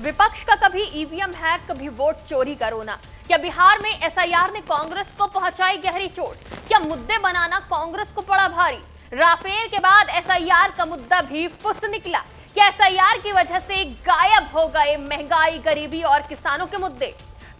विपक्ष का कभी ईवीएम हैक, कभी वोट चोरी का रोना। क्या बिहार में एसआईआर ने कांग्रेस को पहुंचाई गहरी चोट? क्या मुद्दे बनाना कांग्रेस को पड़ा भारी? राफेल के बाद एसआईआर का मुद्दा भी फुस निकला। क्या एसआईआर की वजह से गायब हो गए महंगाई, गरीबी और किसानों के मुद्दे?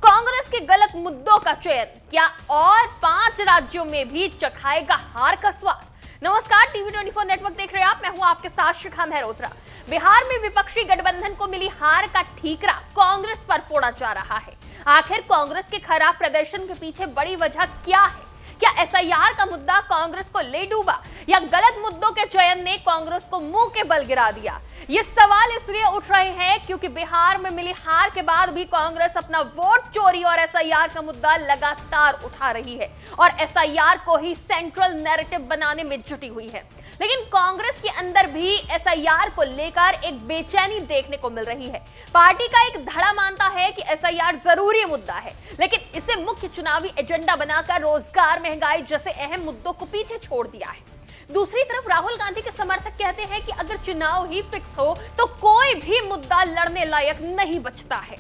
कांग्रेस के गलत मुद्दों का चयन क्या और 5 राज्यों में भी चखाएगा हार का स्वाद? नमस्कार, टीवी 24 नेटवर्क देख रहे हैं आप। मैं हूं आपके साथ शिखा मेहरोत्रा। बिहार में विपक्षी गठबंधन को मिली हार का ठीकरा कांग्रेस पर फोड़ा जा रहा है। आखिर कांग्रेस के खराब प्रदर्शन के पीछे बड़ी वजह क्या है? क्या एसआईआर का मुद्दा कांग्रेस को ले डूबा या गलत मुद्दों के चयन ने कांग्रेस को मुंह के बल गिरा दिया? ये सवाल इसलिए उठ रहे हैं क्योंकि बिहार में मिली हार के बाद भी कांग्रेस अपना वोट चोरी और एसआईआर का मुद्दा लगातार उठा रही है और एसआईआर को ही सेंट्रल नैरेटिव बनाने में जुटी हुई है। लेकिन कांग्रेस के अंदर भी एसआईआर को लेकर एक बेचैनी देखने को मिल रही है। पार्टी का एक धड़ा मानता है कि एसआईआर जरूरी मुद्दा है, लेकिन इसे मुख्य चुनावी एजेंडा बनाकर रोजगार, महंगाई जैसे अहम मुद्दों को पीछे छोड़ दिया है। दूसरी तरफ राहुल गांधी के समर्थक कहते हैं कि अगर चुनाव ही फिक्स हो तो कोई भी मुद्दा लड़ने लायक नहीं बचता है।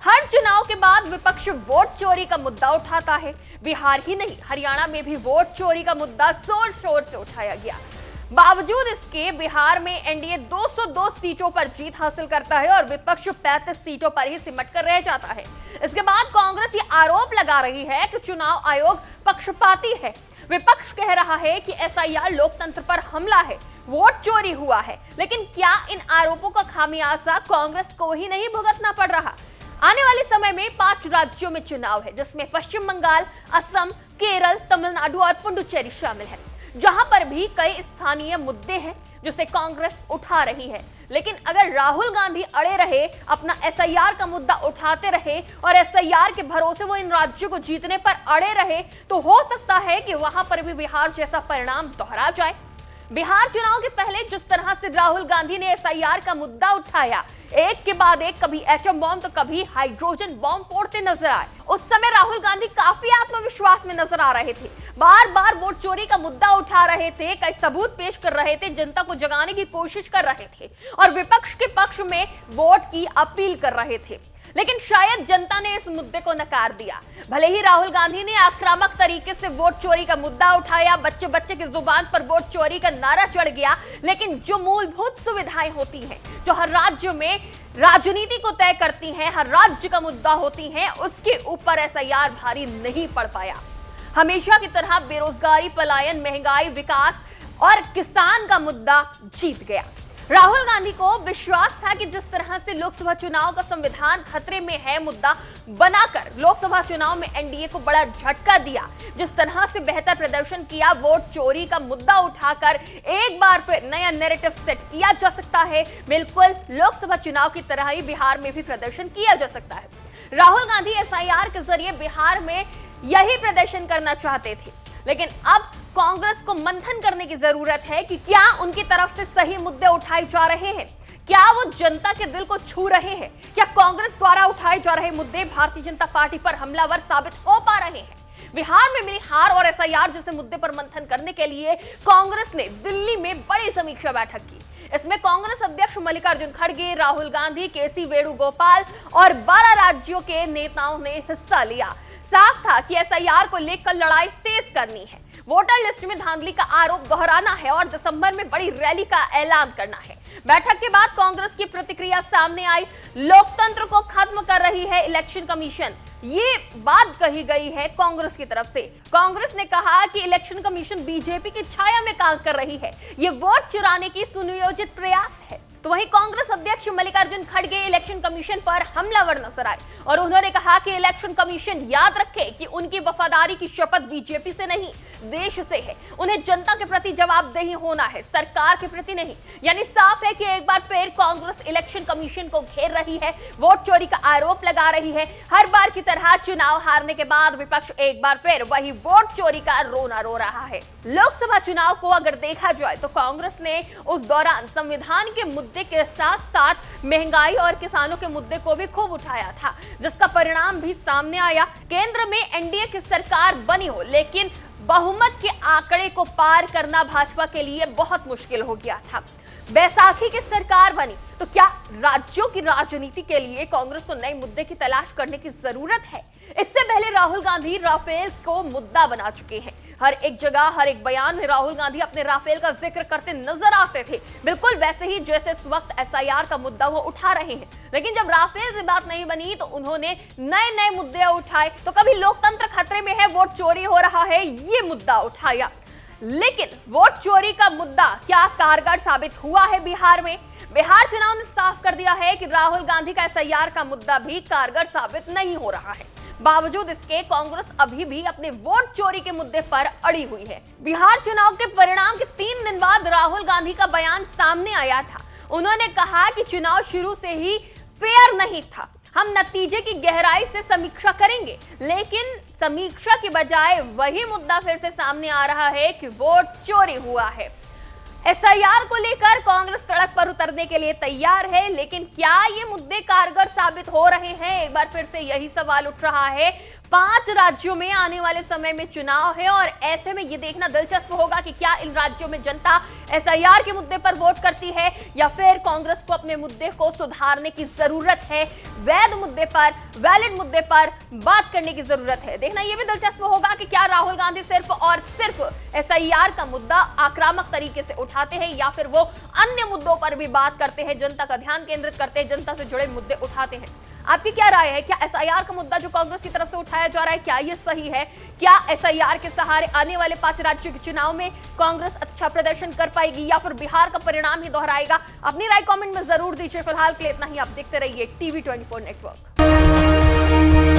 हर चुनाव के बाद विपक्ष वोट चोरी का मुद्दा उठाता है। बिहार ही नहीं, हरियाणा में भी वोट चोरी का मुद्दा जोर शोर से उठाया गया। बावजूद इसके बिहार में एनडीए 202 सीटों पर जीत हासिल करता है और विपक्ष 35 सीटों पर ही सिमट कर रह जाता है। इसके बाद कांग्रेस ये आरोप लगा रही है कि चुनाव आयोग पक्षपाती है। विपक्ष कह रहा है कि एसआईआर लोकतंत्र पर हमला है, वोट चोरी हुआ है। लेकिन क्या इन आरोपों का खामियाजा कांग्रेस को ही नहीं भुगतना पड़ रहा? आने वाले समय में 5 राज्यों में चुनाव है, जिसमें पश्चिम बंगाल, असम, केरल, तमिलनाडु और पुडुचेरी शामिल है, जहां पर भी कई स्थानीय मुद्दे हैं जिसे कांग्रेस उठा रही है। लेकिन अगर राहुल गांधी अड़े रहे, अपना एसआईआर का मुद्दा उठाते रहे और एसआईआर के भरोसे वो इन राज्यों को जीतने पर अड़े रहे, तो हो सकता है कि वहां पर भी बिहार जैसा परिणाम दोहरा जाए। बिहार चुनाव के पहले जिस तरह से राहुल गांधी ने एसआईआर का मुद्दा उठाया, एक के बाद एक, कभी एटम बॉम्ब तो कभी हाइड्रोजन बॉम्ब फोड़ते नजर आए। उस समय राहुल गांधी काफी आत्मविश्वास में नजर आ रहे थे, बार बार वोट चोरी का मुद्दा उठा रहे थे, कई सबूत पेश कर रहे थे, जनता को जगाने की कोशिश कर रहे थे और विपक्ष के पक्ष में वोट की अपील कर रहे थे। लेकिन शायद जनता ने इस मुद्दे को नकार दिया। भले ही राहुल गांधी ने आक्रामक तरीके से वोट चोरी का मुद्दा उठाया, बच्चे बच्चे की जुबान पर वोट चोरी का नारा चढ़ गया, लेकिन जो मूलभूत सुविधाएं होती हैं, जो हर राज्य में राजनीति को तय करती हैं, हर राज्य का मुद्दा होती हैं, उसके ऊपर एसआईआर भारी नहीं पड़ पाया। हमेशा की तरह बेरोजगारी, पलायन, महंगाई, विकास और किसान का मुद्दा जीत गया। राहुल गांधी को विश्वास था कि जिस तरह से लोकसभा चुनाव का संविधान खतरे में है मुद्दा बनाकर लोकसभा चुनाव में एनडीए को बड़ा झटका दिया, जिस तरह से बेहतर प्रदर्शन किया, वोट चोरी का मुद्दा उठाकर एक बार फिर नया नैरेटिव सेट किया जा सकता है। बिल्कुल लोकसभा चुनाव की तरह ही बिहार में भी प्रदर्शन किया जा सकता है। राहुल गांधी एसआईआर के जरिए बिहार में यही प्रदर्शन करना चाहते थे, लेकिन अब कांग्रेस को मंथन करने की जरूरत है कि क्या उनकी तरफ से सही मुद्दे उठाए जा रहे हैं, क्या वो जनता के दिल को छू रहे हैं, क्या कांग्रेस द्वारा उठाए जा रहे मुद्दे भारतीय जनता पार्टी पर हमलावर साबित हो पा रहे हैं। बिहार में मिली हार और एसआईआर जैसे मुद्दे पर मंथन करने के लिए कांग्रेस ने दिल्ली में बड़ी समीक्षा बैठक की। इसमें कांग्रेस अध्यक्ष मल्लिकार्जुन खड़गे, राहुल गांधी, केसी वेणुगोपाल और 12 राज्यों के नेताओं ने हिस्सा लिया। साफ था कि एसआईआर को लेकर लड़ाई तेज करनी है, वोटर लिस्ट में धांधली का आरोप दोहराना है और दिसंबर में बड़ी रैली का ऐलान करना है। बैठक के बाद कांग्रेस की प्रतिक्रिया सामने आई। लोकतंत्र को खत्म कर रही है इलेक्शन कमीशन, ये बात कही गई है कांग्रेस की तरफ से। कांग्रेस ने कहा कि इलेक्शन कमीशन बीजेपी की छाया में काम कर रही है, ये वोट चुराने की सुनियोजित प्रयास है। तो वहीं कांग्रेस अध्यक्ष मल्लिकार्जुन खड़गे इलेक्शन कमीशन पर हमलावर नजर आए और उन्होंने कहा कि इलेक्शन कमीशन याद रखे कि उनकी वफादारी की शपथ बीजेपी से नहीं, देश से है। उन्हें जनता के प्रति जवाबदेही होना है, सरकार के प्रति नहीं। यानी साफ है कि एक बार फिर कांग्रेस इलेक्शन कमीशन को घेर रही है, वोट चोरी का आरोप लगा रही है। हर बार की तरह चुनाव हारने के बाद विपक्ष एक बार फिर वही वोट चोरी का रोना रो रहा है। लोकसभा चुनाव को अगर देखा जाए तो कांग्रेस ने उस दौरान संविधान के मुद्दे के साथ साथ महंगाई और किसानों के मुद्दे को भी खूब उठाया था, जिसका परिणाम भी सामने आया। केंद्र में एनडीए की सरकार बनी हो, लेकिन बहुमत के आंकड़े को पार करना भाजपा के लिए बहुत मुश्किल हो गया था। बैसाखी की सरकार बनी, तो क्या राज्यों की राजनीति के लिए कांग्रेस को नए मुद्दे की तलाश करने की जरूरत है? इससे पहले राहुल गांधी राफेल को मुद्दा बना चुके हैं। हर एक जगह, हर एक बयान में राहुल गांधी अपने राफेल का जिक्र करते नजर आते थे, बिल्कुल वैसे ही जैसे इस वक्त एसआईआर का मुद्दा वो उठा रहे हैं। लेकिन जब राफेल से बात नहीं बनी तो उन्होंने नए नए मुद्दे उठाए। तो कभी लोकतंत्र खतरे में है, वोट चोरी हो रहा है, ये मुद्दा उठाया। लेकिन वोट चोरी का मुद्दा क्या कारगर साबित हुआ है बिहार में? बिहार चुनाव ने साफ कर दिया है कि राहुल गांधी का एसआईआर का मुद्दा भी कारगर साबित नहीं हो रहा है। बावजूद इसके कांग्रेस अभी भी अपने वोट चोरी के मुद्दे पर अड़ी हुई है। बिहार चुनाव के परिणाम के 3 दिन बाद राहुल गांधी का बयान सामने आया था। उन्होंने कहा कि चुनाव शुरू से ही फेयर नहीं था, हम नतीजे की गहराई से समीक्षा करेंगे। लेकिन समीक्षा के बजाय वही मुद्दा फिर से सामने आ रहा है कि वोट चोरी हुआ है। एसआईआर को लेकर कांग्रेस सड़क पर उतरने के लिए तैयार है, लेकिन क्या ये मुद्दे कारगर साबित हो रहे हैं? एक बार फिर से यही सवाल उठ रहा है। 5 राज्यों में आने वाले समय में चुनाव है और ऐसे में ये देखना दिलचस्प होगा कि क्या इन राज्यों में जनता एसआईआर के मुद्दे पर वोट करती है या फिर कांग्रेस को अपने मुद्दे को सुधारने की जरूरत है, वैध मुद्दे पर, वैलिड मुद्दे पर बात करने की जरूरत है। देखना यह भी दिलचस्प होगा कि क्या राहुल गांधी सिर्फ और सिर्फ एसआईआर का मुद्दा आक्रामक तरीके से उठाते हैं या फिर वो अन्य मुद्दों पर भी बात करते हैं, जनता का ध्यान केंद्रित करते हैं, जनता से जुड़े मुद्दे उठाते हैं। आपकी क्या राय है? क्या एसआईआर का मुद्दा जो कांग्रेस की तरफ से उठाया जा रहा है, क्या ये सही है? क्या एसआईआर के सहारे आने वाले 5 राज्यों के चुनाव में कांग्रेस अच्छा प्रदर्शन कर पाएगी या फिर बिहार का परिणाम ही दोहराएगा? अपनी राय कमेंट में जरूर दीजिए। फिलहाल के लिए इतना ही। आप देखते रहिए टीवी 24 नेटवर्क।